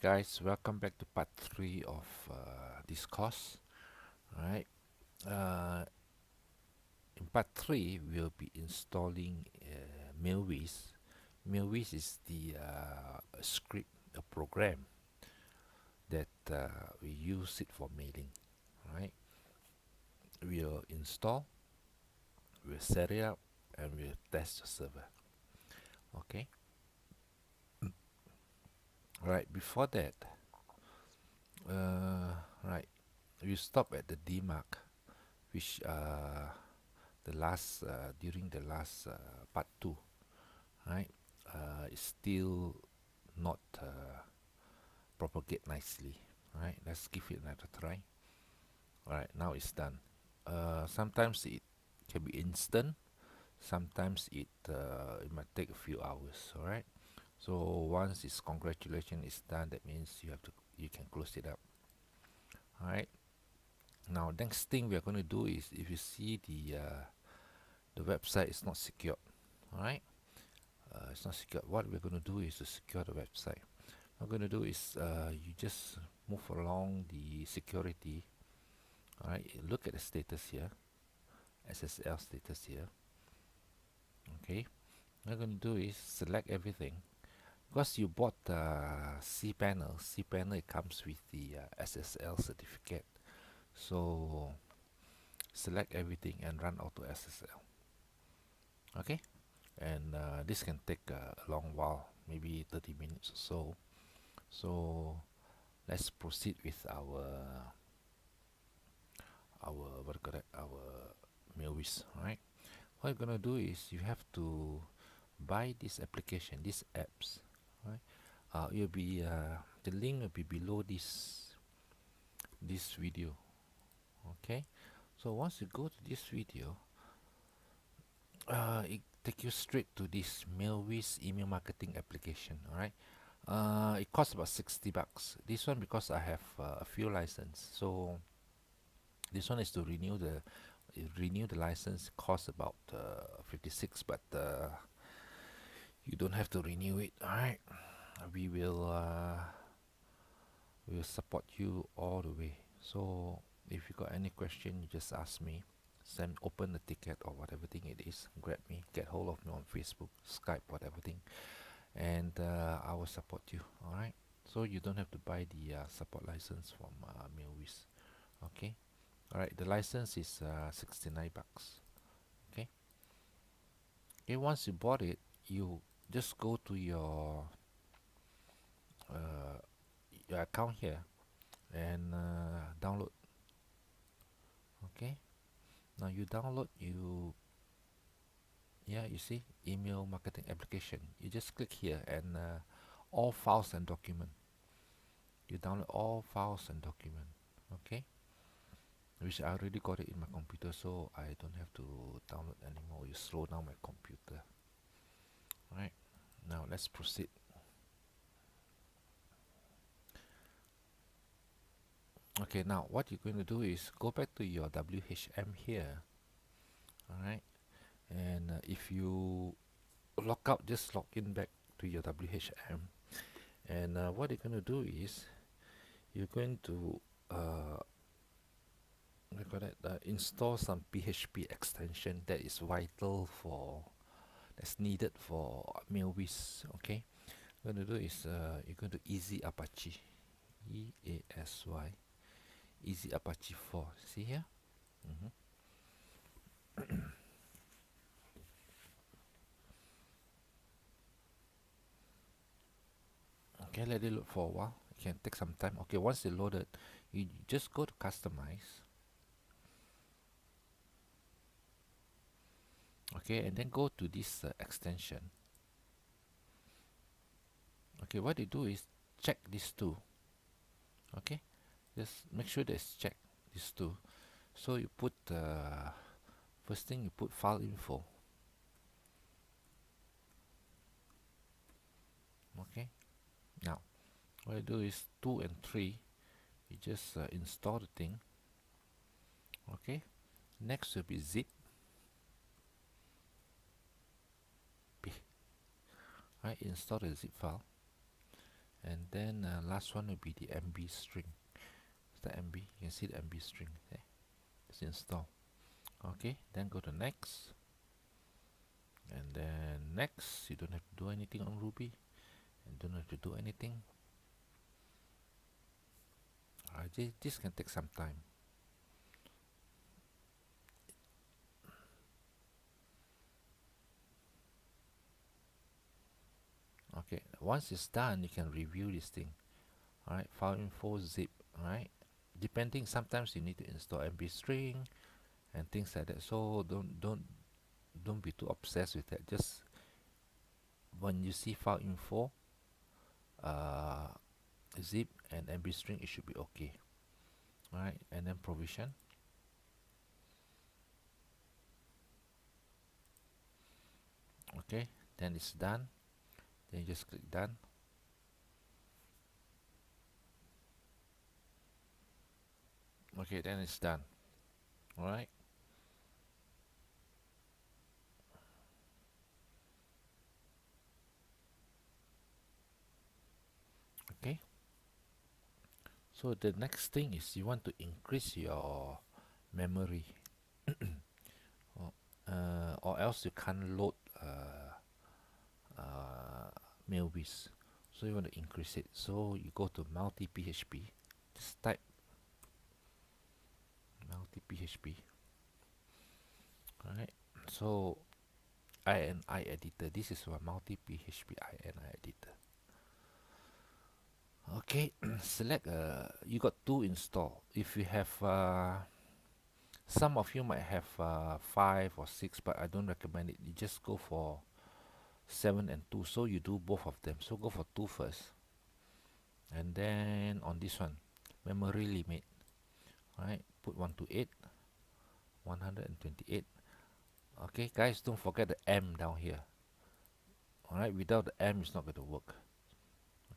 guys, welcome back to part 3 of this course. Alright, uh, in part 3 we'll be installing Mailwiz. Mailwiz is the script, a program that we use it for mailing. Alright, we'll install, we'll set it up, and we'll test the server. Okay, alright, before that, right, we stop at the DMARC, which the last during the last part 2, right, it's still not propagate nicely. Right, let's give it another try. Alright, now it's done. Sometimes it can be instant, sometimes it might take a few hours. Alright, so once it's congratulations is done, that means you can close it up. Alright, now next thing we are going to do is, if you see the website is not secured. Alright, it's not secure. What we're going to do is to secure the website. What we're going to do is you just move along the security. Alright, look at the status here, SSL status here. Okay, what we're going to do is select everything. Because you bought cPanel, it comes with the SSL certificate. So select everything and run auto SSL. Okay, and this can take a long while, maybe 30 minutes or so. So let's proceed with our Mailwiz. Right, what you're gonna do is you have to buy this application, these apps. Right, you'll be the link will be below this video. Okay, so once you go to this video, it take you straight to this Mailwiz email marketing application. All right, it costs about $60. This one, because I have a few license, so this one is to renew the license. Costs about 56, but you don't have to renew it. All right, we will support you all the way. So if you got any question, you just ask me. Open the ticket or whatever thing it is, grab me, get hold of me on Facebook, Skype, whatever thing, and I will support you. All right, so you don't have to buy the support license from Mailwiz. Okay, all right, the license is $69. Okay, once you bought it, you just go to uh, your account here and download. Okay, now you download, you see email marketing application. You just click here and all files and document. You download all files and document. Okay, which I already got it in my computer, so I don't have to download anymore. You slow down my computer. Right, now let's proceed. Okay, now what you're going to do is go back to your WHM here. Alright, and if you log out, just log in back to your WHM, and what you're going to do is you're going to install some PHP extension that is vital that's needed for Mailwiz. Okay, what you're going to do is you're going to Easy Apache, EASY, Easy Apache 4. See here? Okay, let it load for a while. It can take some time. Okay, once it's loaded, you just go to customize. Okay, and then go to this extension. Okay, what you do is check these two. Okay, just make sure that's checked, these two. So you put first thing, you put file info. Okay, now what you do is 2 and 3, you just install the thing. Okay, next will be zip. Right, install the zip file, And then last one will be the MB string. Is that MB? You can see the MB string there. It's install. Okay, then go to next. And then next, you don't have to do anything on Ruby. And don't have to do anything. This can take some time. Okay, once it's done, you can review this thing. Alright, file info zip. Alright, depending, sometimes you need to install MB string and things like that. So don't be too obsessed with that. Just when you see file info, uh, zip and MB string, it should be okay. Alright, and then provision. Okay, then it's done. Then you just click done. Okay, then it's done. Alright. Okay. So the next thing is you want to increase your memory, or else you can't load Mailwiz. So you want to increase it. So you go to multi PHP. Just type multi PHP. Alright. So INI editor. This is a multi PHP INI editor. Okay. Select. You got 2 install. If you have some of you might have 5 or 6, but I don't recommend it. You just go for 7 and 2. So you do both of them. So go for 2 first. And then on this one, memory limit. Alright, put 128, 128. Okay, guys, don't forget the M down here. Alright, without the M, it's not going to work.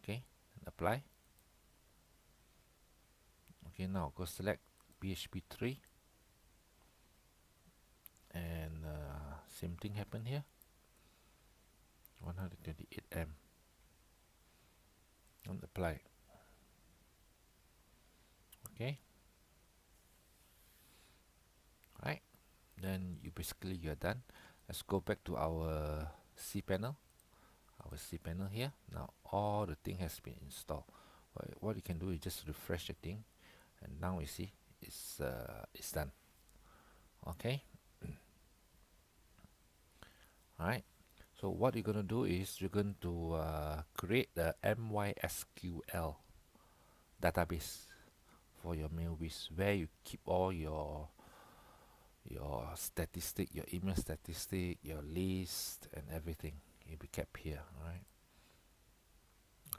Okay, and apply. Okay, now go select PHP 3. And same thing happen here. 128M. And apply. Okay. Right. Then you're done. Let's go back to our cPanel. Our cPanel here. Now all the thing has been installed. What you can do is just refresh the thing, and now you see it's done. Okay. Alright. So what you're gonna do is you're going to create the MySQL database for your Mailwiz, where you keep all your statistic, your email statistic, your list, and everything. It'll be kept here. Alright.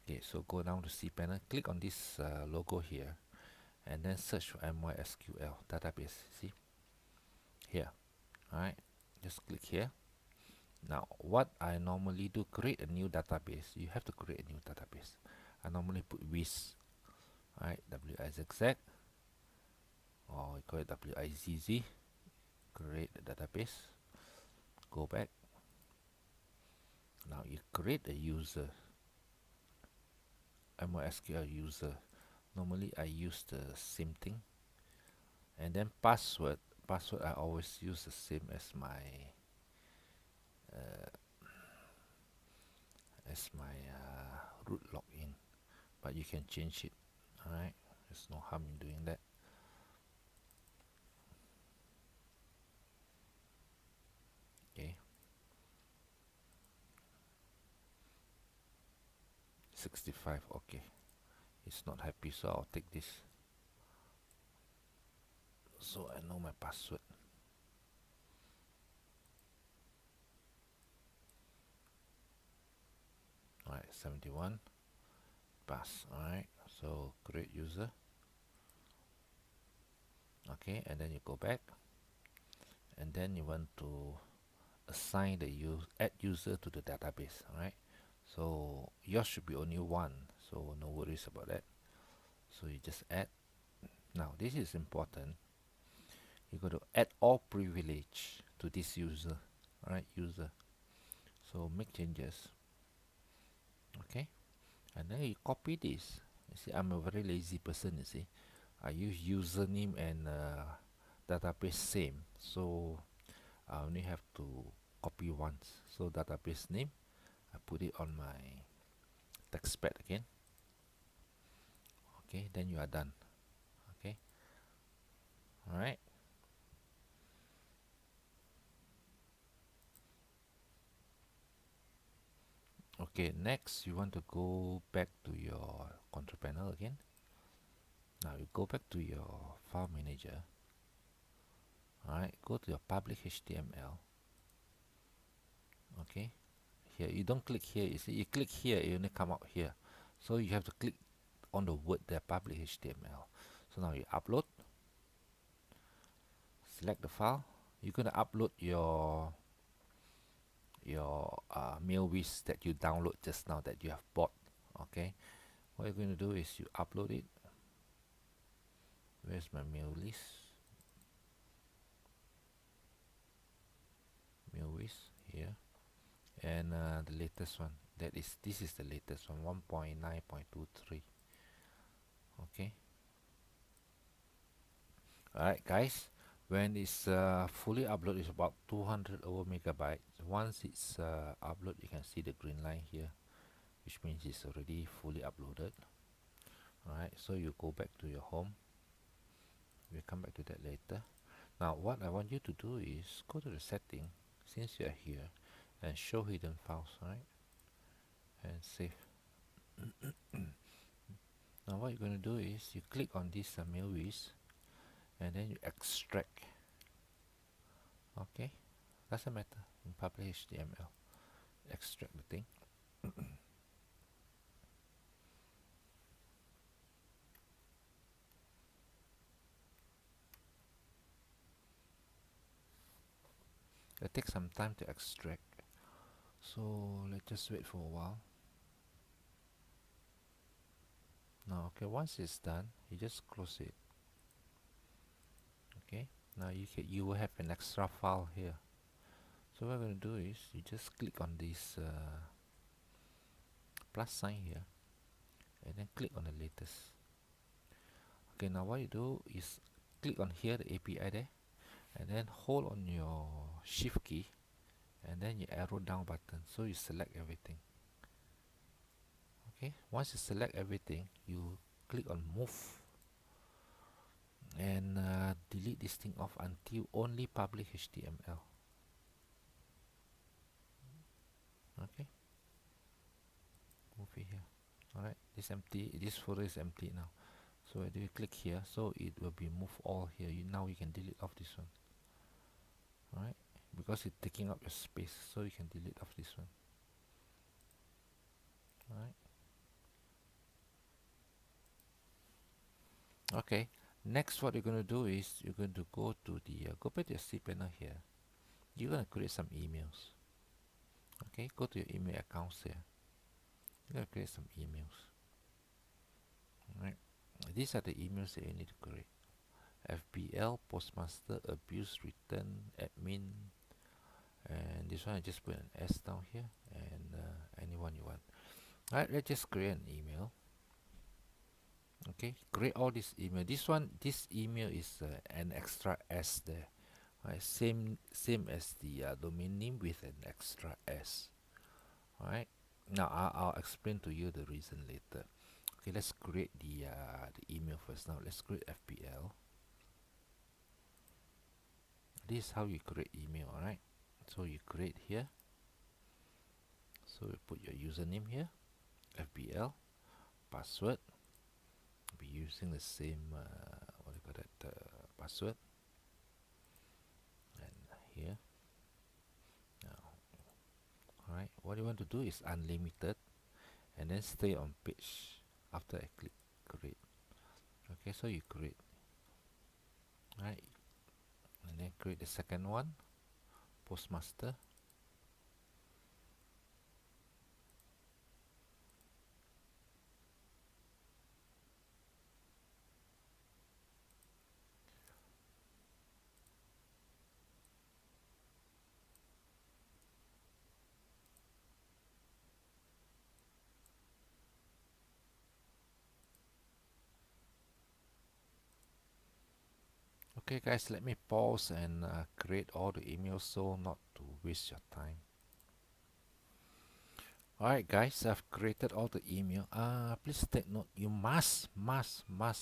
Okay, so go down to cPanel, click on this logo here, and then search for MySQL database. See here. Alright, just click here. Now what I normally do, create a new database. You have to create a new database. I normally put Wiz. Alright, WIZZ, or we call it WIZZ. Create the database. Go back. Now you create a user, MySQL user. Normally I use the same thing. And then password I always use the same as my root login, but you can change it. Alright, there's no harm in doing that. Okay, 65. Okay, it's not happy, so I'll take this, so I know my password. Alright, 71. Pass. Alright, so create user. Okay, and then you go back, and then you want to assign the add user to the database. Alright, so yours should be only 1, so no worries about that. So you just add. Now this is important. You got to add all privilege to this user. Alright, user. So make changes. Okay, and then you copy this. You see, I'm a very lazy person, you see. I use username and database same, so I only have to copy once. So database name, I put it on my text pad again. Okay, then you are done. Okay, all right. Okay, next you want to go back to your control panel again. Now you go back to your file manager. Alright, go to your public HTML. Okay, here you don't click here. You see, you click here, it only come out here. So you have to click on the word there, public HTML. So now you upload, select the file. You're gonna upload your MailWiz that you download just now that you have bought. Okay, what you're going to do is you upload it. Where's my MailWiz? MailWiz here, and the latest one. This is the latest one, 1.9.23. Okay. Alright, guys. When it's fully uploaded, it's about 200 over megabytes. Once it's uploaded, you can see the green line here, which means it's already fully uploaded. Alright, so you go back to your home. We'll come back to that later. Now, what I want you to do is go to the setting, since you are here, and show hidden files, right? And save. Now, what you're going to do is you click on this MailWiz, and then you extract. Okay, doesn't matter. In public HTML, extract the thing. It takes some time to extract, so let's just wait for a while. Now, okay, once it's done, you just close it. Okay, now you will have an extra file here. So what we're going to do is you just click on this plus sign here, and then click on the latest. Okay, now what you do is click on here, the API there, and then hold on your shift key, and then your arrow down button, so you select everything. Okay, once you select everything, you click on move, and delete this thing off until only public HTML. Okay, move it here. Alright, this empty, this folder is empty now. So do you click here, so it will be move all here. Now you can delete off this one. Alright, because it's taking up your space, so you can delete off this one. Alright. Okay, next what you're going to do is you're going to go to the go back to your C panel here. You're going to create some emails. Okay, go to your email accounts here. You're going to create some emails. Alright, these are the emails that you need to create. FBL, postmaster, abuse, return, admin, and this one I just put an S down here, and anyone you want. Alright, let's just create an email. Okay, create all this email. This email is an extra S there. Alright, same as the domain name with an extra S. Alright, now I'll explain to you the reason later. Okay, let's create the email first. Now let's create FBL. This is how you create email. Alright, so you create here. So you put your username here, FBL, password. Be using the same what do you call that password, and here. Now, alright, what you want to do is unlimited, and then stay on page after I click create. Okay, so you create. Alright, and then create the second one, postmaster. Okay guys, let me pause and create all the emails so not to waste your time. Alright guys, I've created all the email. Please take note, you must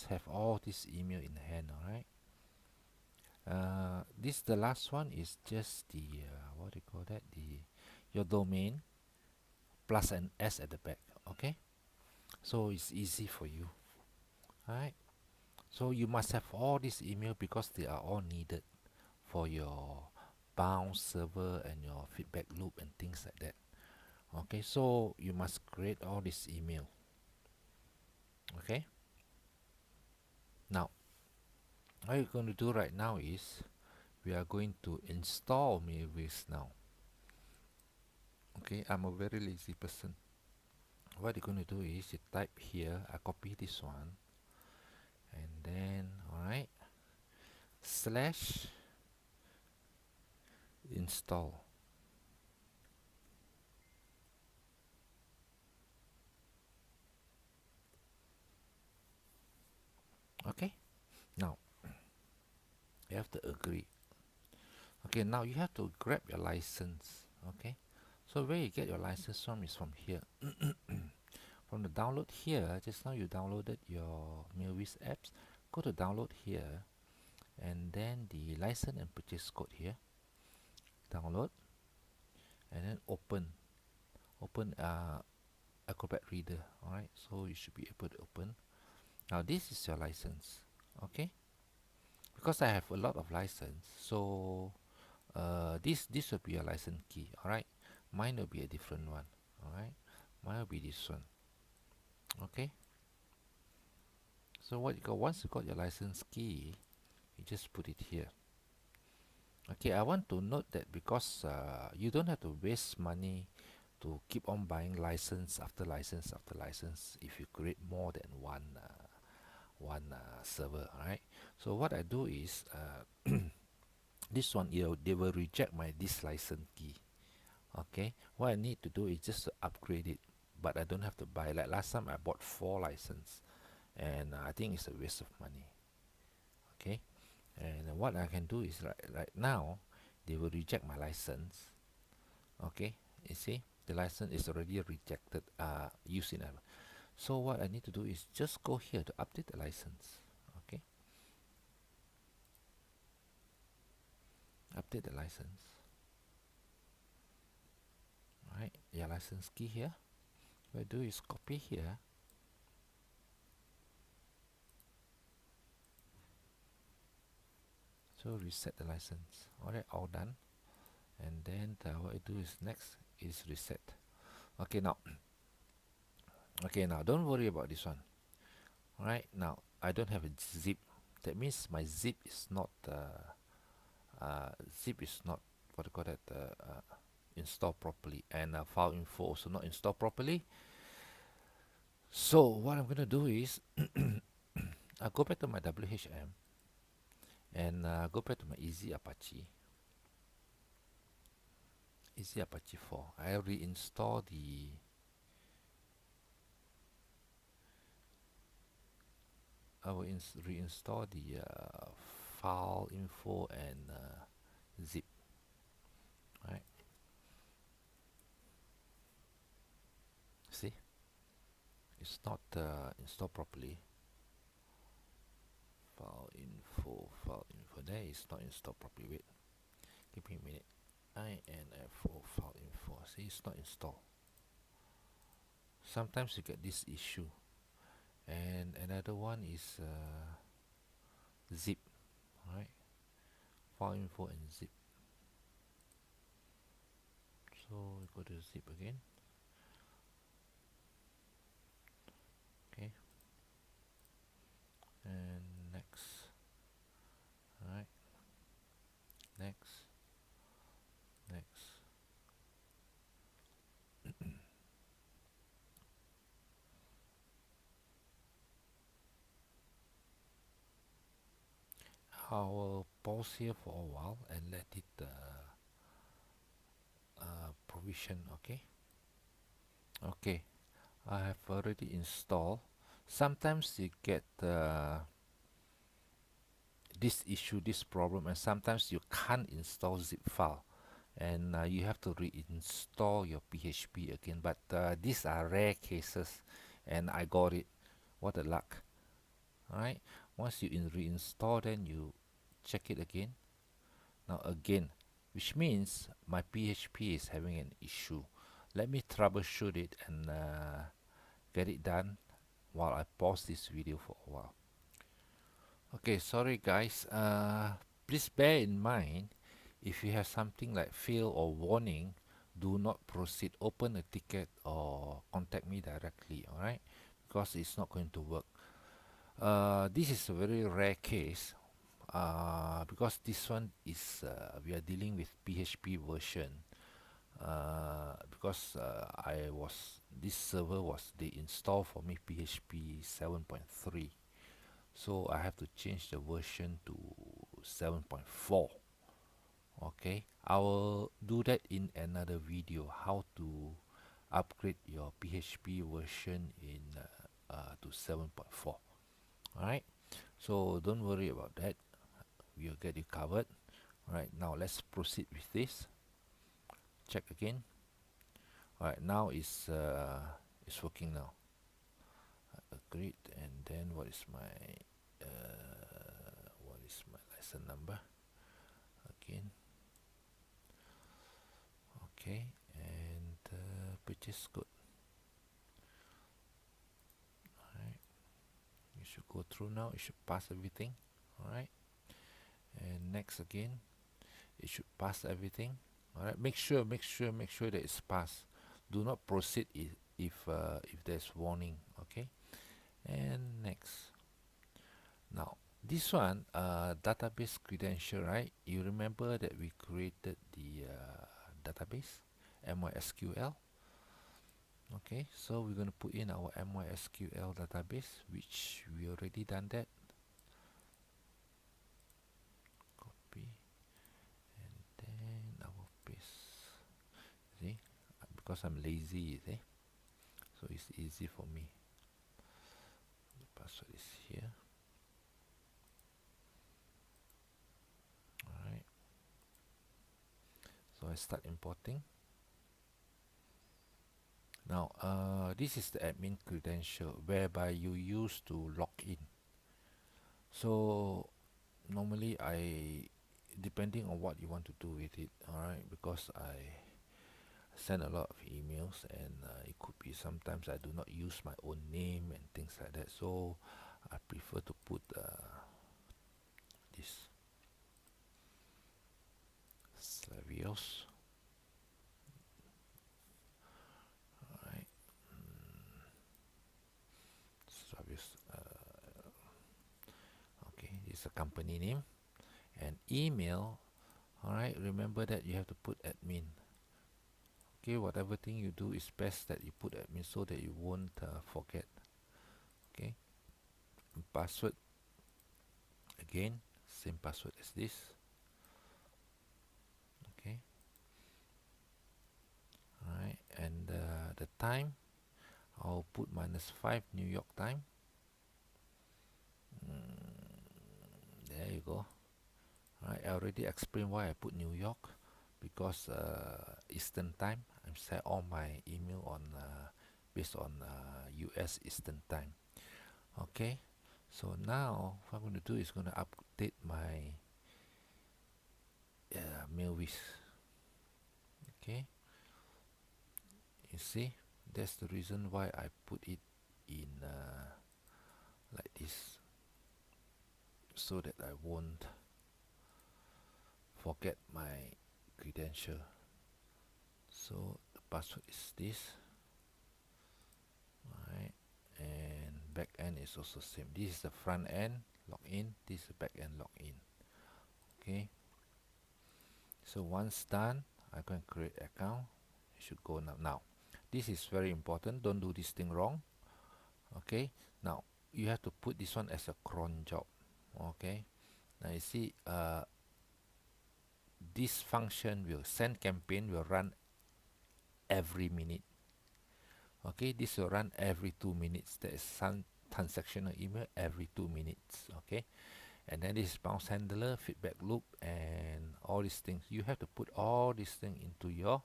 have all this email in hand. Alright. This the last one is just the what do you call that? The your domain plus an S at the back. Okay, so it's easy for you. Alright. So you must have all this email because they are all needed for your bounce server and your feedback loop and things like that. Okay, so you must create all this email. Okay, now what you're going to do right now is we are going to install Mailrr now. Okay, I'm a very lazy person. What you're going to do is you type here, I copy this one, and then alright, slash install. Okay, now you have to agree. Okay, now you have to grab your license. Okay, so where you get your license from is from here. From the download here, just now you downloaded your Mailrr apps. Go to download here, and then the license and purchase code here. Download, and then open. Open Acrobat Reader. Alright, so you should be able to open. Now this is your license. Okay, because I have a lot of license, so this will be your license key. Alright, mine will be a different one. Alright, mine will be this one. Okay, so what you got, once you got your license key, you just put it here. Okay, I want to note that because you don't have to waste money to keep on buying license after license after license if you create more than one server. Alright, so what I do is this one, they will reject my this license key. Okay, what I need to do is just to upgrade it, but I don't have to buy. Like last time I bought 4 license, and I think it's a waste of money. Okay, and what I can do is right now they will reject my license. Okay, you see the license is already rejected, using it. So what I need to do is just go here to update the license. Okay, update the license. Right, your license key here. What I do is copy here, so reset the license. Alright, all done. And then what I do is next is reset. Okay, now don't worry about this one. Alright, now I don't have a zip. That means my zip is not what do you call that, installed properly, and file info also not installed properly. So what I'm gonna do is I'll go back to my WHM and go back to my Easy Apache 4. I reinstall the I will reinstall the file info and zip. Right, see, it's not installed properly. File info, there is not installed properly. Wait, give me a minute. INFO file info, see, it's not installed. Sometimes you get this issue. And another one is zip. Right, file info and zip. So we go to zip again. Okay, and next. Alright, next. I will pause here for a while and let it provision. Okay, I have already installed. Sometimes you get this issue, this problem, and sometimes you can't install zip file, and you have to reinstall your PHP again. But these are rare cases, and I got it. What a luck! All right. Once you reinstall, then you check it again. Now again, which means my PHP is having an issue. Let me troubleshoot it and get it done while I pause this video for a while. Okay, sorry guys. Please bear in mind, if you have something like fail or warning, do not proceed. Open a ticket or contact me directly. All right, because it's not going to work. This is a very rare case. Because this one is we are dealing with PHP version. Because I was this server was they installed for me PHP 7.3, so I have to change the version to 7.4. Okay, I will do that in another video, how to upgrade your PHP version in to 7.4. All right, so don't worry about that, we'll get you covered. All right, now let's proceed with this. Check again. All right, now it's working now. Agreed. And then what is my license number again? Okay, and purchase code. All right, you should go through now. It should pass everything. All right, and next again, it should pass everything. All right, make sure that it's passed. Do not proceed if there's warning. Okay, and next. Now this one, database credential, right? You remember that we created the database MySQL. Okay, so we're going to put in our MySQL database, which we already done that. Copy, and then I will paste. See, because I'm lazy, you see, so it's easy for me. The password is here. All right, so I start importing. Now, this is the admin credential whereby you use to log in. So normally depending on what you want to do with it, all right, because I send a lot of emails, and it could be sometimes I do not use my own name and things like that, so I prefer to put this Slavios. All right, Slavios. Okay, this is a company name and email. All right, remember that you have to put admin. Okay, whatever thing you do is best that you put admin so that you won't forget. Okay, and password, again same password as this. Okay, all right, and the time I'll put -5 New York time. There you go. All right, I already explained why I put New York, because Eastern time. I'm set all my email on based on US Eastern time. Okay, so now what I'm going to do is going to update my mailwish. Okay, you see, that's the reason why I put it in like this, so that I won't forget my credential. So the password is this. Alright, and back end is also same. This is the front end login, this is the back end login. Okay, so once done, I can create account. It should go now. This is very important, don't do this thing wrong. Okay, now you have to put this one as a cron job. Okay, now you see this function will send campaign will run every minute. Okay, this will run every 2 minutes. There is some transactional email every 2 minutes. Okay, And then this is bounce handler, feedback loop, and all these things. You have to put all these things into your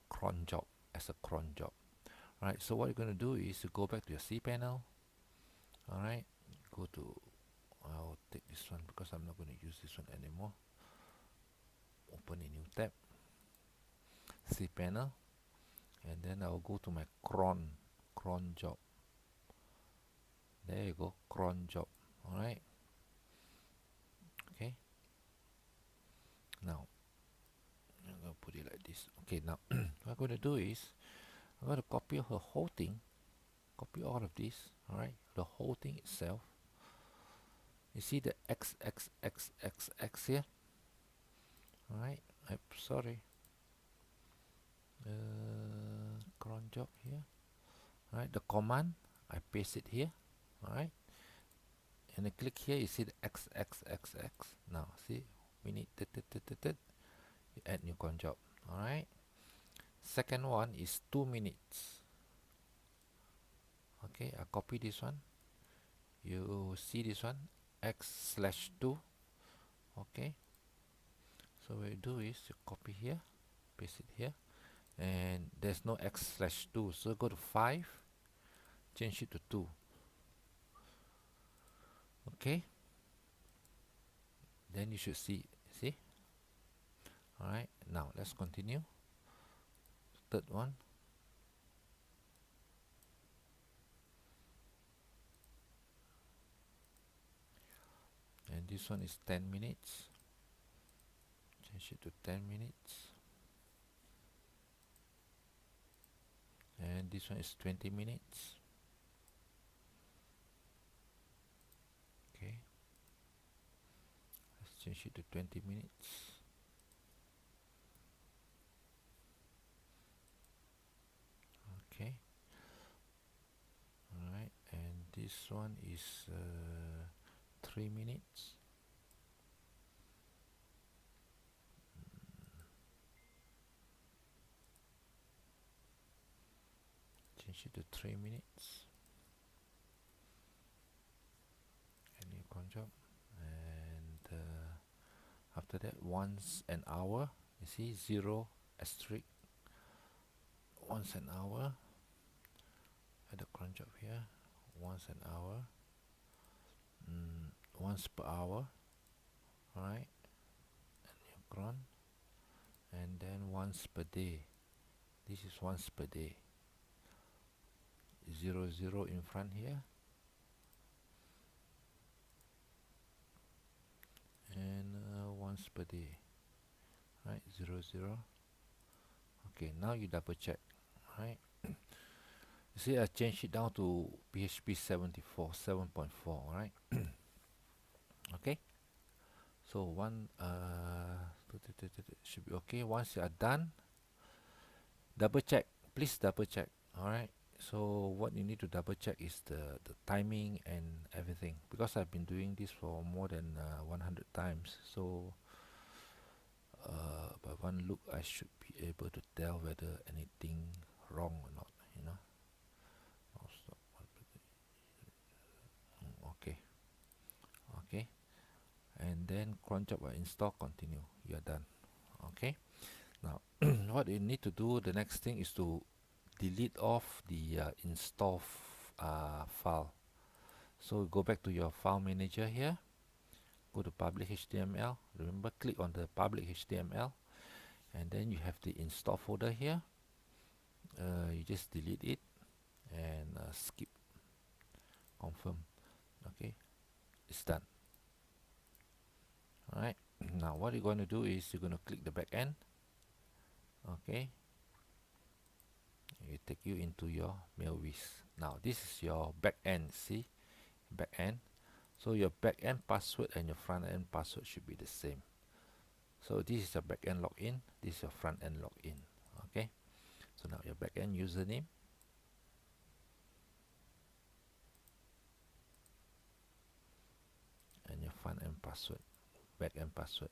cron job as a cron job. Alright, so what you're going to do is you go back to your cPanel. Alright, go to, I'll take this one because I'm not going to use this one anymore. Open a new tab, cPanel, and then I'll go to my cron job. There you go, cron job. Alright, okay. Now I'm going to put it like this. Okay, now what I'm going to do is I'm going to copy the whole thing, copy all of this. Alright, the whole thing itself. You see the X here. Alright, I'm sorry. Cron job here. Alright, the command I paste it here. Alright, and I click here. You see the X. Now see, we need you add new cron job. Alright, second one is 2 minutes. Okay, I copy this one. You see this one, X/2. Okay, so what you do is you copy here, paste it here, and there's no X/2, so go to 5, change it to 2. Okay, then you should see. Alright, now let's continue. Third one, and this one is 10 minutes. Change it to 10 minutes. And this one is 20 minutes. Okay, let's change it to 20 minutes. Okay, alright, and this one is 3 minutes. Change it to 3 minutes. And new cron job. And after that, once an hour. You see 0 asterisk. Once an hour. Add a cron job here. Once an hour. Once per hour. Alright. And new cron. And then once per day. This is once per day. 0 0 in front here. And once per day. Right, 0 0. Okay, now you double check. Right. You see, I changed it down to PHP 74 7.4. Right. Okay. So one should be okay. Once you are done, double check. Please double check. All right. So what you need to double check is the timing and everything, because I've been doing this for more than 100 times. So by one look, I should be able to tell whether anything wrong or not. You know. Okay. Okay. And then cron job will install. Continue. You are done. Okay. Now, what you need to do, the next thing is to delete off the install file. So go back to your file manager here, go to public HTML. Remember, click on the public HTML, and then you have the install folder here. You just delete it and skip, confirm. Okay, it's done. Alright, now what you're going to do is you're going to click the back end. Okay, it take you into your MailWiz. Now this is your back end. See, back end. So your back end password and your front end password should be the same. So this is your back end login, this is your front end login. Okay, so now your back end username, and your front end password, back end password.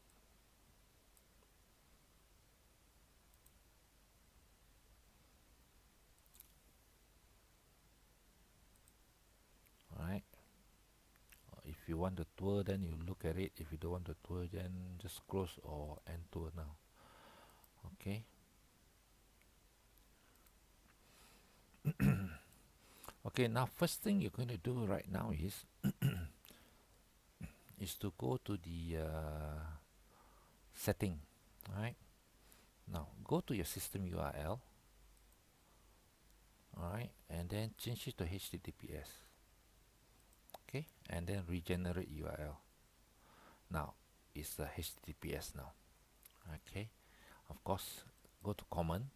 Alright, if you want the tour, then you look at it. If you don't want the tour, then just close or end tour now. Okay. Okay, now first thing you're going to do right now is to go to the setting. All right. Now go to your system URL. All right, and then change it to HTTPS. Okay, and then regenerate URL. Now it's the HTTPS now. Okay, of course, go to common,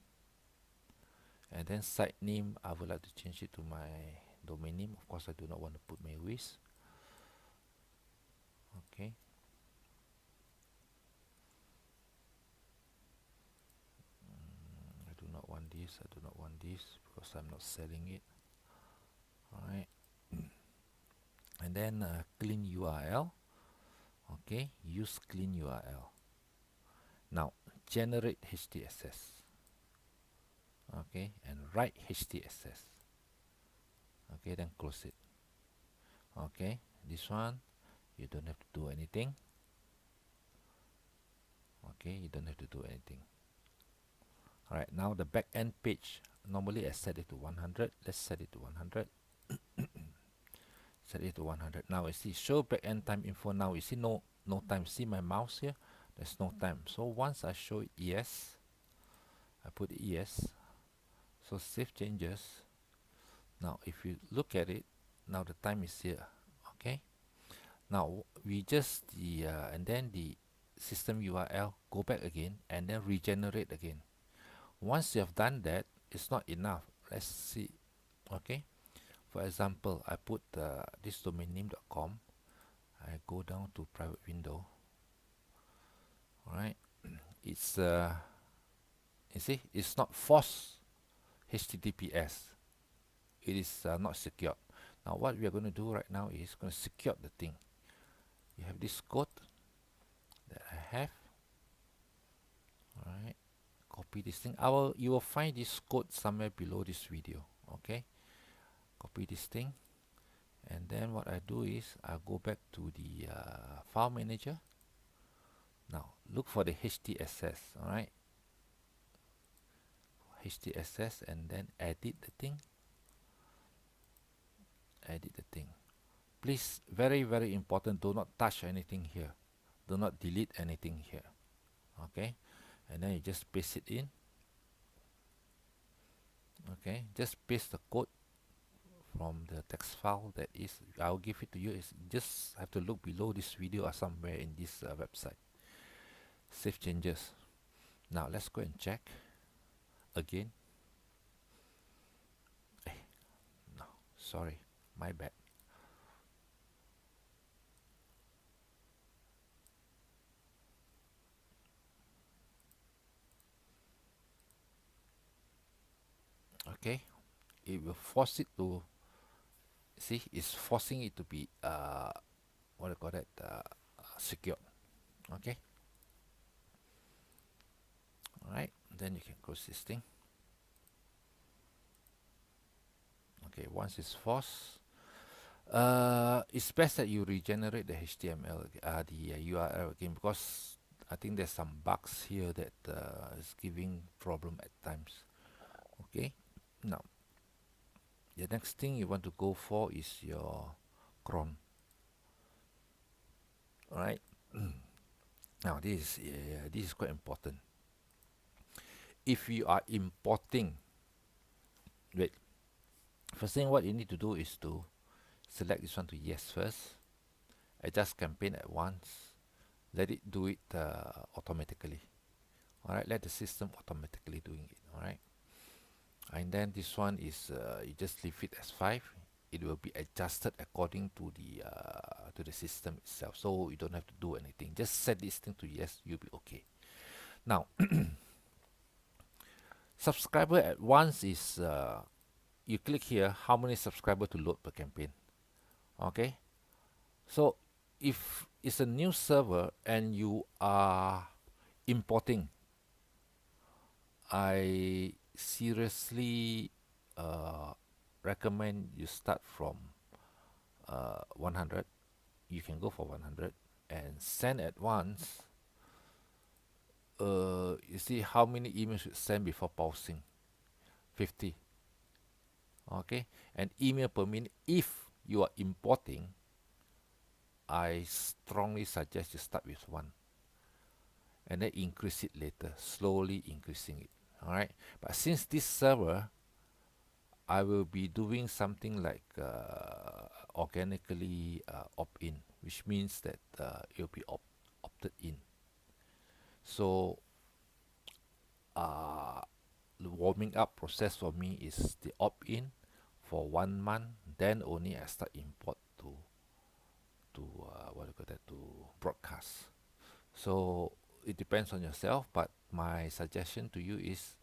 and then site name. I would like to change it to my domain name. Of course, I do not want to put Mailwiz. Okay. I do not want this. I do not want this because I'm not selling it. All right. And then clean URL. Okay, use clean URL. Now generate HTSS. Okay, and write HTSS. Okay, then close it. Okay, this one you don't have to do anything. Okay, you don't have to do anything. All right, now the back end page, normally I set it to 100. Let's set it to 100. Set it to 100. Now I see show back end time info. Now you see no time. See my mouse here, there's no time. So once I show it yes, I put yes. So save changes. Now if you look at it, now the time is here. Okay, now we just and then the system URL, go back again and then regenerate again. Once you have done that, it's not enough. Let's see. Okay, for example, I put this domain name.com. I go down to private window. All right, it's you see, it's not forced HTTPS. It is not secured. Now what we are going to do right now is going to secure the thing. You have this code that I have. All right, copy this thing. You will find this code somewhere below this video. Okay, copy this thing, and then what I do is I go back to the file manager. Now look for the HTSS. All right, HTSS, and then edit the thing. Edit the thing. Please, very very important, do not touch anything here. Do not delete anything here. Okay, and then you just paste it in. Okay, just paste the code from the text file that is, I'll give it to you. Is just have to look below this video or somewhere in this website. Save changes. Now let's go and check again. No, sorry, my bad. Okay, it will force it to, see, it's forcing it to be what do you call that, secure. Okay, all right, then you can close this thing. Okay, once it's forced, it's best that you regenerate the HTML, the URL again, because I think there's some bugs here that is giving problem at times. Okay, now the next thing you want to go for is your cron. All right. Now this is quite important. If you are importing, wait, first thing what you need to do is to select this one to yes first, adjust campaign at once, let it do it automatically. All right, let the system automatically doing it. All right, and then this one is you just leave it as 5. It will be adjusted according to the system itself, so you don't have to do anything. Just set this thing to yes, you'll be okay. Now subscriber at once is you click here, how many subscribers to load per campaign. Okay, so if it's a new server and you are importing, I seriously recommend you start from 100. you can go for 100 and send at once. You see how many emails you send before pausing? 50. Okay, and email per minute. If you are importing, I strongly suggest you start with one and then increase it later, slowly increasing it. All right, but since this server, I will be doing something like organically opt-in, which means that it'll be opted in. So the warming up process for me is the opt-in for 1 month, then only I start import to what do you call that, to broadcast. So it depends on yourself, but my suggestion to you is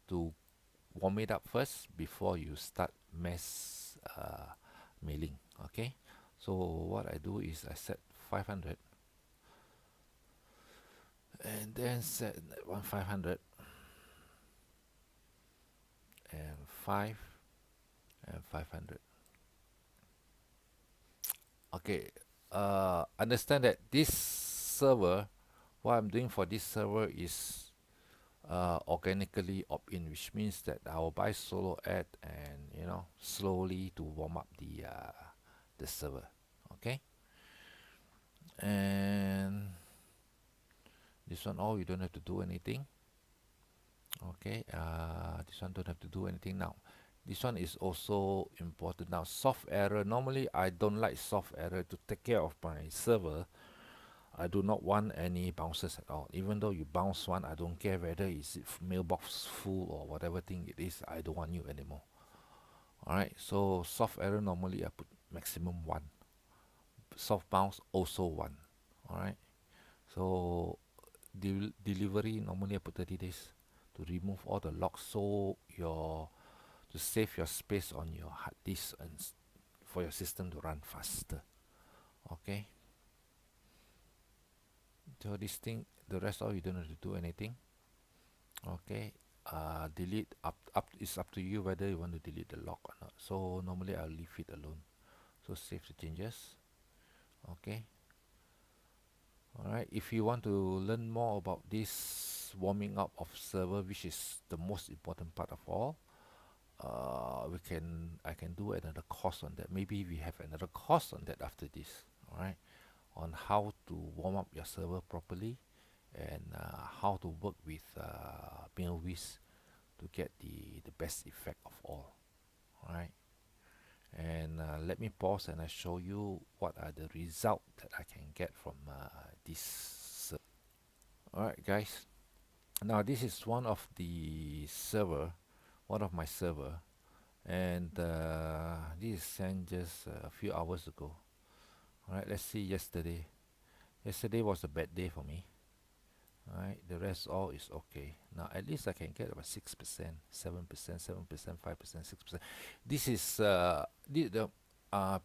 to warm it up first before you start mass mailing. Okay, so what I do is I set 500 and then set one 500 and 5 and 500. Okay, understand that this server, what I'm doing for this server is organically opt-in, which means that I will buy solo ad and slowly to warm up the server. Okay, and this one, you don't have to do anything. Okay, this one don't have to do anything now. This one is also important now. Soft error. Normally, I don't like soft error to take care of my server. I do not want any bounces at all. Even though you bounce one, I don't care whether it's mailbox full or whatever thing it is. I don't want you anymore. Alright, so soft error normally I put maximum 1. Soft bounce also 1. Alright, so delivery normally I put 30 days to remove all the logs, so to save your space on your hard disk and for your system to run faster. Okay, so this thing, the rest all you don't have to do anything. Okay, delete up it's up to you whether you want to delete the log or not. So normally I'll leave it alone. So save the changes. Okay, all right, if you want to learn more about this warming up of server, which is the most important part of all, I can do another course on that. Maybe we have another course on that after this. All right, on how to warm up your server properly and how to work with MailWiz to get the best effect of all. All right, and let me pause and I show you what are the results that I can get from this server. All right, guys. Now this is one of the server, one of my server, and this is sent just a few hours ago. All right, let's see yesterday. Yesterday was a bad day for me. All right, the rest all is okay. Now at least I can get about 6%, 7%, 7%, 5%, 6%. This is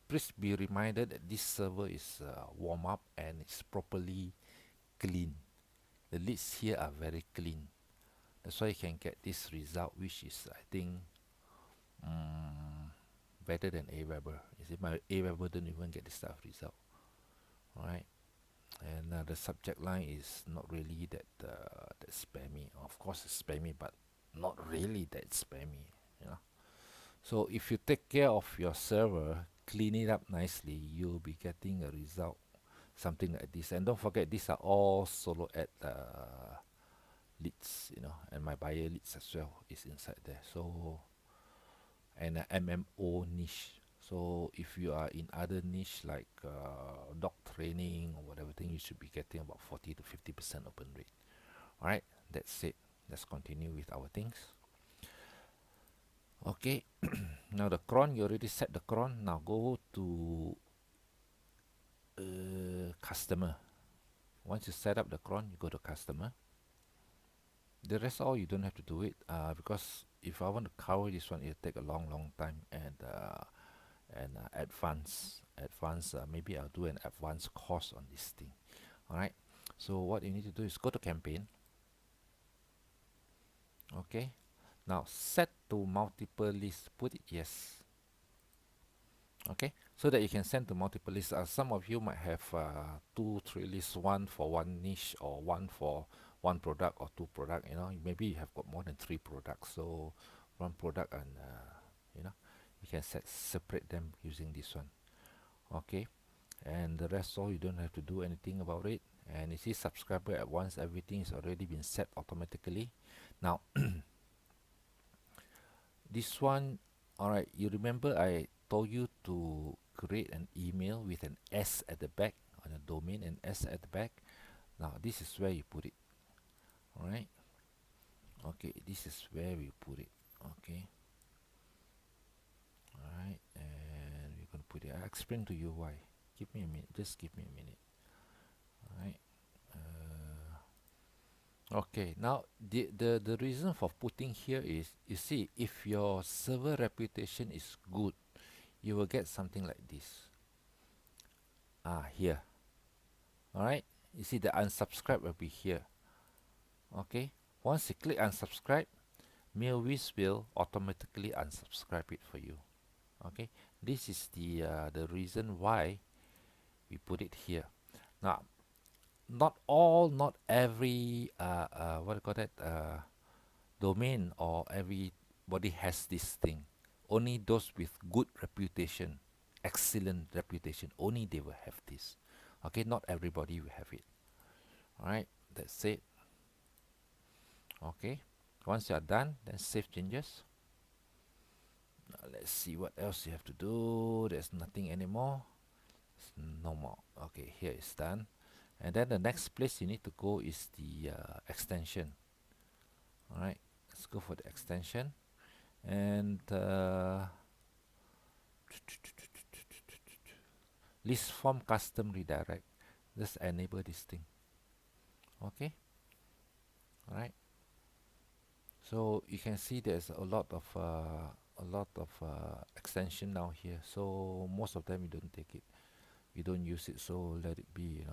please be reminded that this server is warm up and it's properly clean. The leads here are very clean. That's why you can get this result, which is I think better than Aweber. You see, my Aweber don't even get this type of result. All right, and the subject line is not really that spammy. Of course, it's spammy, but not really that spammy. You know. So if you take care of your server, clean it up nicely, you'll be getting a result, something like this. And don't forget, these are all solo ad leads, and my buyer leads as well is inside there. So, and a MMO niche. So if you are in other niche like dog training or whatever thing, you should be getting about 40 to 50% open rate. All right, that's it. Let's continue with our things. Okay, now the cron, you already set the cron. Now go to customer. Once you set up the cron, you go to customer. The rest all you don't have to do it because if I want to cover this one, it'll take a long time, and advanced maybe I'll do an advanced course on this thing. All right, so what you need to do is go to campaign. Okay, now set to multiple lists, put it yes. Okay, so that you can send to multiple lists. Some of you might have 2, 3 lists, one for one niche or one for one product or two product. Maybe you have got more than 3 products. So one product and you can separate them using this one. Okay, and the rest all you don't have to do anything about it. And you see subscriber at once, everything is already been set automatically. Now this one, all right, you remember I told you to create an email with an S at the back, on a domain, and S at the back. Now this is where you put it. All right, okay, this is where we put it. Okay, all right, and we're gonna put it. I'll explain to you why. Give me a minute, just give me a minute. All right. Okay, now the reason for putting here is, you see, if your server reputation is good, you will get something like this. Here. All right, you see the unsubscribe will be here. Okay, once you click unsubscribe, MailWiz will automatically unsubscribe it for you. Okay, this is the reason why we put it here. Now, not every what do you call that, domain, or everybody has this thing. Only those with good reputation, excellent reputation, only they will have this. Okay, not everybody will have it. All right, that's it. Okay, once you are done, then save changes. Now let's see what else you have to do. There's nothing anymore. It's no more. Okay, here it's done. And then the next place you need to go is the extension. All right, let's go for the extension. And list form custom redirect. Just enable this thing. Okay, all right. So you can see there's a lot of extension down here. So most of them you don't take it, you don't use it. So let it be,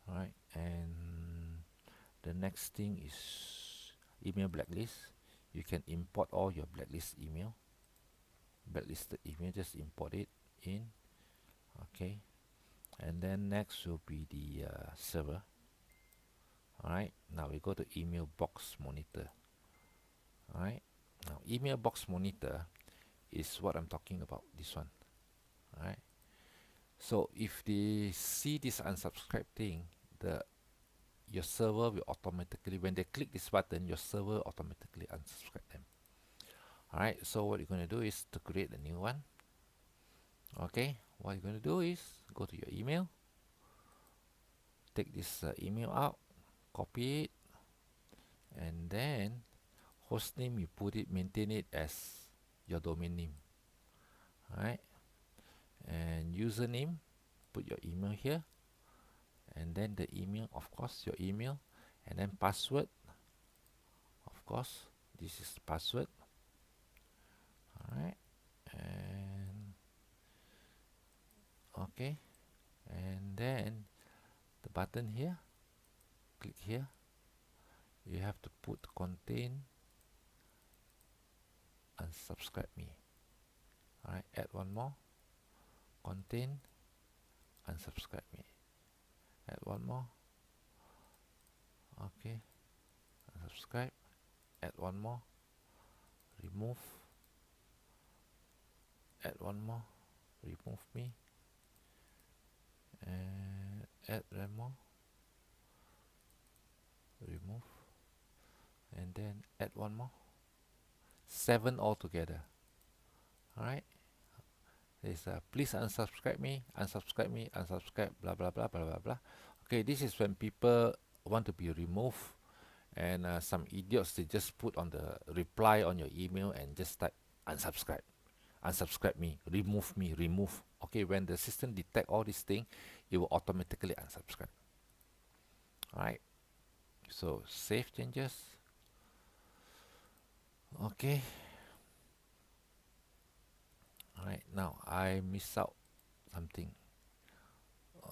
All right. And the next thing is email blacklist. You can import all your blacklist email, blacklisted email. Just import it in. Okay. And then next will be the server. All right. Now we go to email box monitor. All right. Now email box monitor is what I'm talking about. This one. All right. So if they see this unsubscribe thing, your server will automatically, when they click this button, your server automatically unsubscribe them. All right. So what you're going to do is to create a new one. Okay. What you're going to do is go to your email, take this email out, copy it, and then host name, you put it, maintain it as your domain name. All right. And username, put your email here, and then the email, of course, your email, and then password, of course, this is password. All right. And okay, and then the button here, click here, you have to put contain unsubscribe me. All right, add one more, contain unsubscribe me, add one more. Okay, unsubscribe, add one more, remove, add one more, remove me, and add one more, remove, and then add one more. 7 altogether. All right. There's please unsubscribe me, unsubscribe me, unsubscribe, blah blah blah blah blah blah. Okay, this is when people want to be removed, and some idiots, they just put on the reply on your email and just type unsubscribe, unsubscribe me, remove. Okay, when the system detect all these things, it will automatically unsubscribe. All right. So save changes. Okay. Alright, now I miss out something.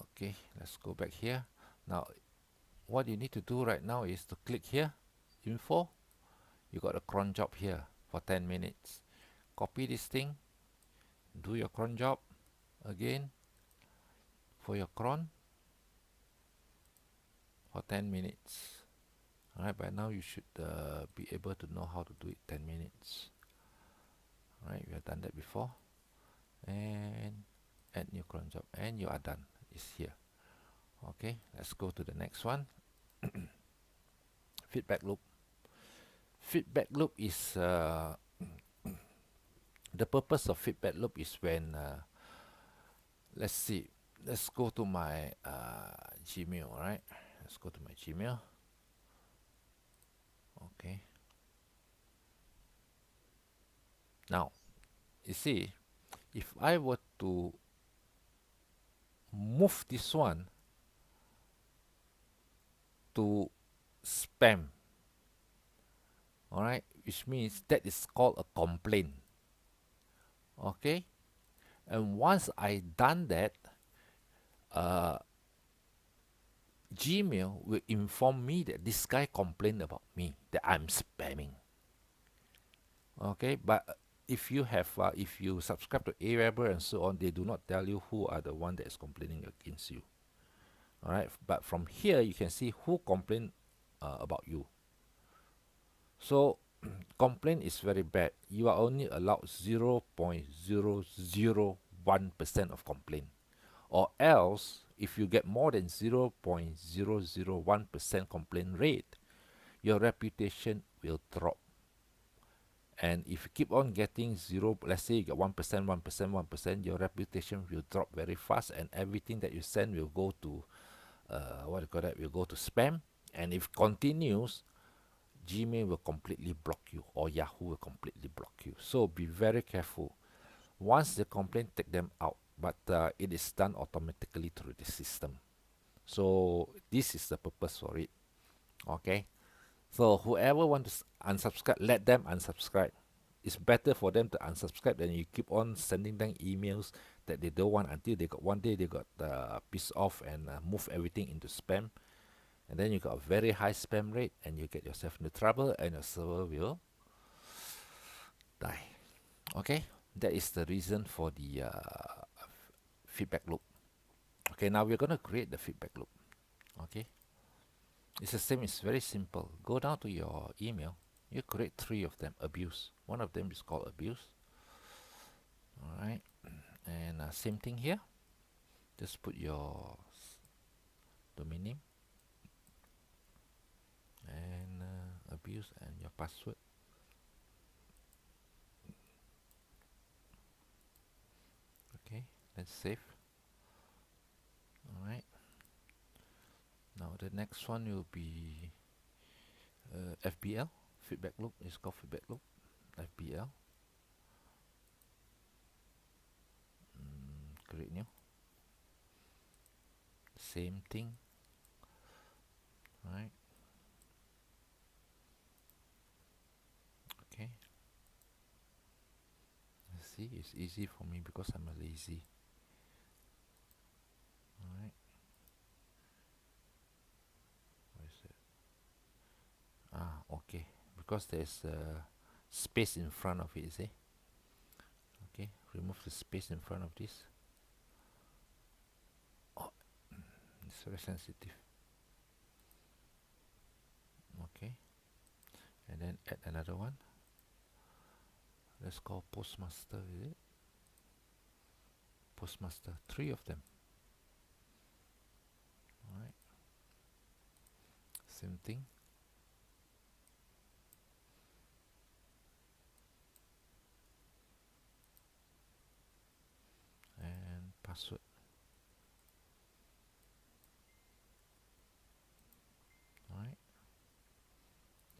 Okay, let's go back here. Now, what you need to do right now is to click here, info. You got a cron job here for 10 minutes. Copy this thing, do your cron job. again for your cron for 10 minutes. Alright, by now you should be able to know how to do it 10 minutes. Alright, we have done that before. And add new cron job, and you are done. It's here. Okay, let's go to the next one. Feedback loop. Feedback loop is the purpose of feedback loop is when let's see, let's go to my Gmail. Right, let's go to my Gmail. Okay, now you see, if I were to move this one to spam, all right, which means that is called a complaint. Okay, and once I done that, Gmail will inform me that this guy complained about me, that I'm spamming. Okay, but if you have if you subscribe to Aweber and so on, they do not tell you who are the one that is complaining against you. All right, but from here you can see who complained about you. So complaint is very bad. You are only allowed 0.001% of complaint, or else if you get more than 0.001% complaint rate, your reputation will drop. And if you keep on getting zero, let's say you get 1%, 1%, 1%, your reputation will drop very fast, and everything that you send will go to what do you call that? Will go to spam. And if continues, Gmail will completely block you, or Yahoo will completely block you. So be very careful. Once the complaint, take them out, but it is done automatically through the system. So this is the purpose for it. Okay. So whoever wants to unsubscribe, let them unsubscribe. It's better for them to unsubscribe than you keep on sending them emails that they don't want, until they got one day they got pissed off and move everything into spam, and then you got a very high spam rate, and you get yourself into trouble, and your server will die. Okay, that is the reason for the feedback loop. Okay, now we're gonna create the feedback loop. Okay, it's the same. It's very simple. Go down to your email. You create 3 of them. Abuse. One of them is called abuse. All right, and same thing here. Just put your domain name and abuse and your password. Okay, let's save. All right. Now the next one will be FBL. Feedback loop is called feedback loop. FBL. Create new. Same thing. Right. Okay. Let's see, it's easy for me because I'm a lazy. Alright. What is it? Okay. Because there's space in front of it, see? Okay, remove the space in front of this. Oh, it's very sensitive. Okay, and then add another one. Let's call postmaster, is it? Postmaster, 3 of them. Alright, same thing. And password. Alright,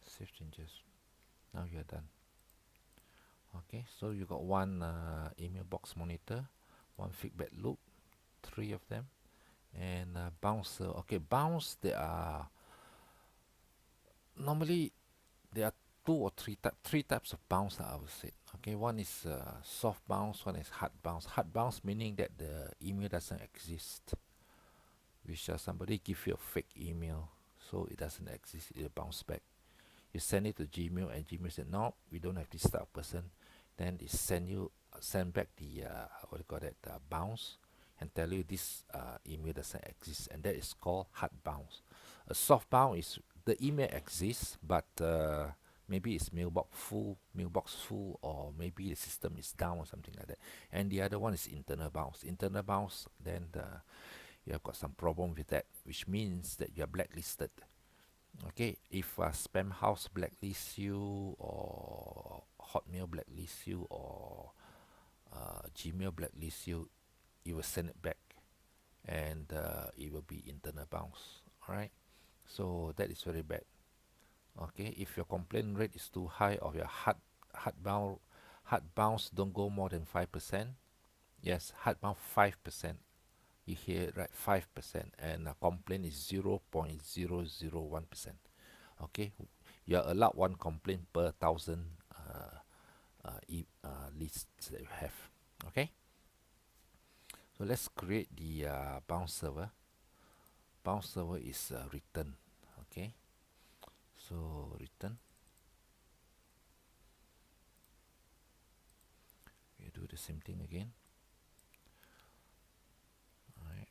save changes. Now you're done. Okay, so you got one email box monitor, one feedback loop, 3 of them, and bouncer. Okay, bounce, there are normally there are 2 or 3 types of bounce, I would say. Okay, one is soft bounce, one is hard bounce. Hard bounce meaning that the email doesn't exist, which somebody give you a fake email, so it doesn't exist, it will bounce back. You send it to Gmail, and Gmail said, no, we don't have this type of person. Then they send you send back the what do you call that, bounce, and tell you this email doesn't exist, and that is called hard bounce. A soft bounce is the email exists, but maybe it's mailbox full, or maybe the system is down or something like that. And the other one is internal bounce. Internal bounce, then you have got some problem with that, which means that you are blacklisted. Okay, if spam house blacklists you, or hotmail blacklists you, or Gmail blacklists you, you will send it back, and it will be internal bounce. All right, so that is very bad. Okay, if your complaint rate is too high, or your hard bounce don't go more than 5%. Yes, hard bounce 5%. You hear it right, 5%, and a complaint is 0.001%. Okay, you are allowed one complaint per 1,000 lists that you have. Okay, so let's create the bounce server. Bounce server is return. Okay, so return. You do the same thing again. All right.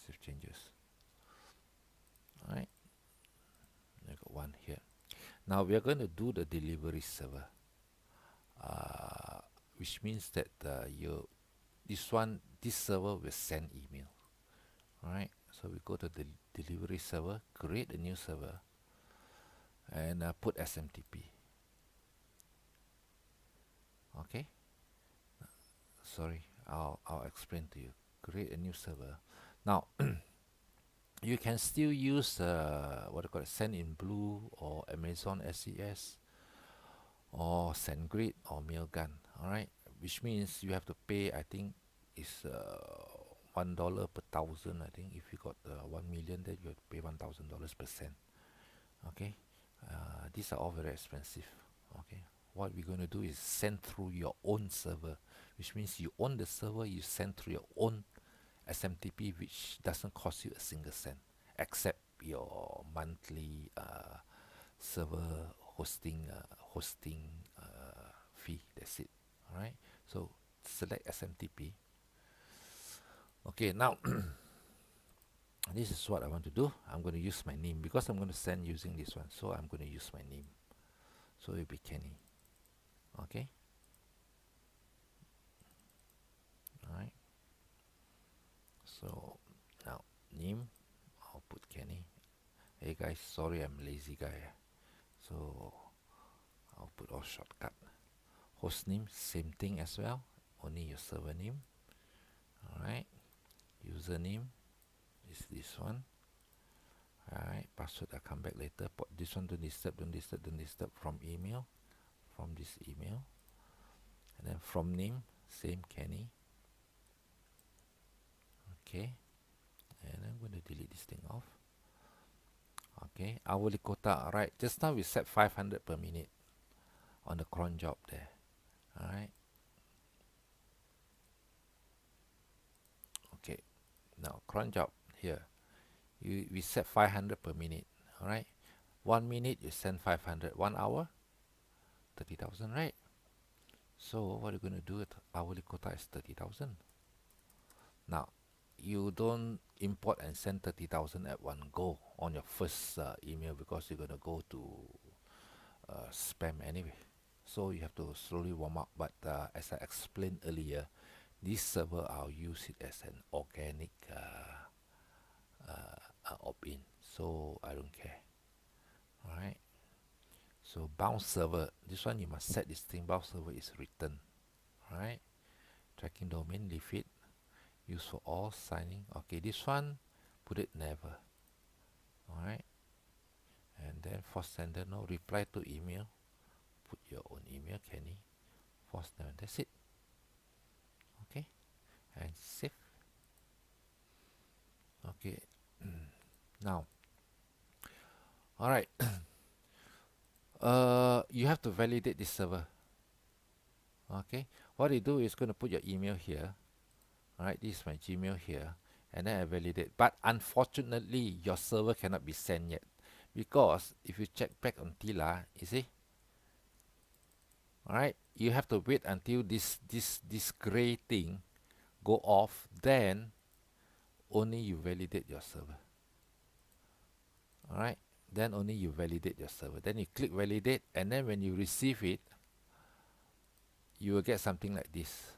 Save changes. All right. I got one here. Now we are going to do the delivery server, which means that this server will send email. All right. So we go to the delivery server, create a new server, and put SMTP. Okay. Sorry, I'll explain to you. Create a new server. Now you can still use what do you call it, Send in Blue, or Amazon SES, or SendGrid, or Mailgun. All right, which means you have to pay. I think is $1 per thousand. I think if you got 1 million, then you have to pay $1,000 per cent. Okay, these are all very expensive. Okay, what we're going to do is send through your own server, which means you own the server, you send through your own SMTP, which doesn't cost you a single cent, except your monthly server hosting fee. That's it. All right. So select SMTP. Okay. Now this is what I want to do. I'm going to use my name because I'm going to send using this one. So I'm going to use my name. So it'll be Kenny. Okay. All right. So now name, I'll put Kenny. Hey guys, sorry I'm lazy guy. So I'll put all shortcut. Host name, same thing as well. Only your server name. Alright. Username is this one. Alright. Password I'll come back later. Put this one, don't disturb from email. From this email. And then from name, same Kenny. Okay. And I'm going to delete this thing off. Okay. Hourly quota. Alright. Just now we set 500 per minute on the cron job there. Alright. Okay. Now cron job here. We set 500 per minute. Alright. 1 minute you send 500. 1 hour 30,000, right? So what are you going to do with hourly quota is 30,000. Now you don't import and send 30,000 at one go on your first email, because you're going to go to spam anyway. So you have to slowly warm up. But as I explained earlier, this server I'll use it as an organic opt-in, so I don't care. All right. So bounce server, this one you must set this thing. Bounce server is return. All right. Tracking domain, leave it. Use for all, signing. Okay, this one put it never. All right. And then for sender, no reply to email. Put your own email, Kenny. For sender, that's it. Okay. And save. Okay. Now, all right. You have to validate this server. Okay. What you do is going to put your email here. Alright, this is my Gmail here, and then I validate. But unfortunately, your server cannot be sent yet, because if you check back on Tila, you see, alright, you have to wait until this gray thing go off, then only you validate your server. Alright, then only you validate your server. Then you click validate, and then when you receive it, you will get something like this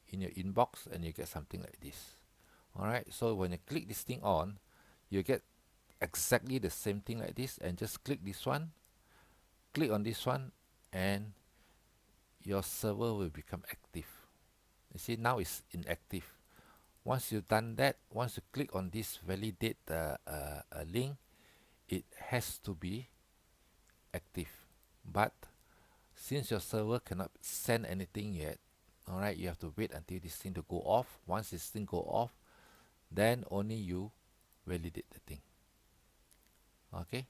in your inbox, and you get something like this. Alright, so when you click this thing on, you get exactly the same thing like this, and just click this one, click on this one, and your server will become active. You see, now it's inactive. Once you've done that, once you click on this validate link, it has to be active. But since your server cannot send anything yet, alright, you have to wait until this thing to go off. Once this thing go off, then only you validate the thing. Okay,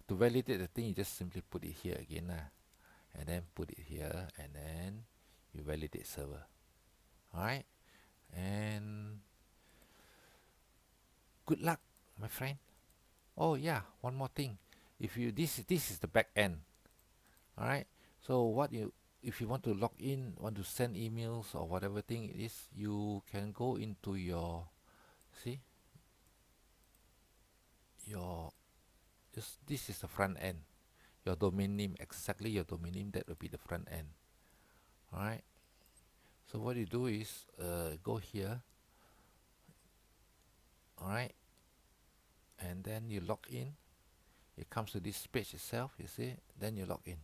to validate the thing, you just simply put it here again, and then put it here, and then you validate server. Alright, and good luck, my friend. Oh yeah, one more thing. If you this is the back end. Alright, so what you, if you want to log in, want to send emails or whatever thing it is, you can go into your, see, your, this is the front end, your domain name, exactly your domain name, that will be the front end. Alright, so what you do is go here, alright, and then you log in. It comes to this page itself, you see, then you log in.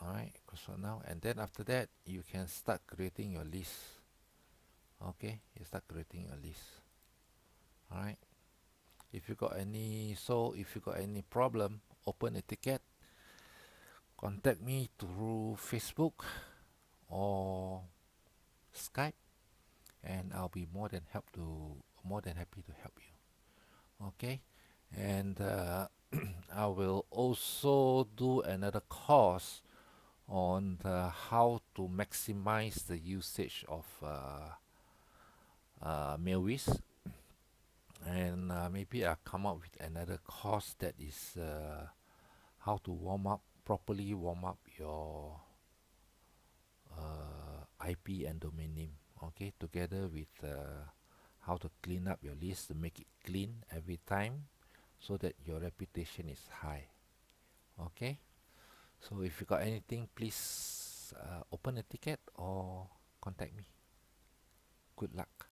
Alright, so now, and then after that, you can start creating your list. Okay, you start creating your list. Alright, if you got any, so if you got any problem, open a ticket, contact me through Facebook or Skype, and I'll be more than happy to help you. Okay, and I will also do another course on how to maximize the usage of MailRrr, and maybe I'll come up with another course that is how to properly warm up your IP and domain name. Okay, together with how to clean up your list to make it clean every time, so that your reputation is high. Okay, so if you got anything, please open a ticket or contact me. Good luck.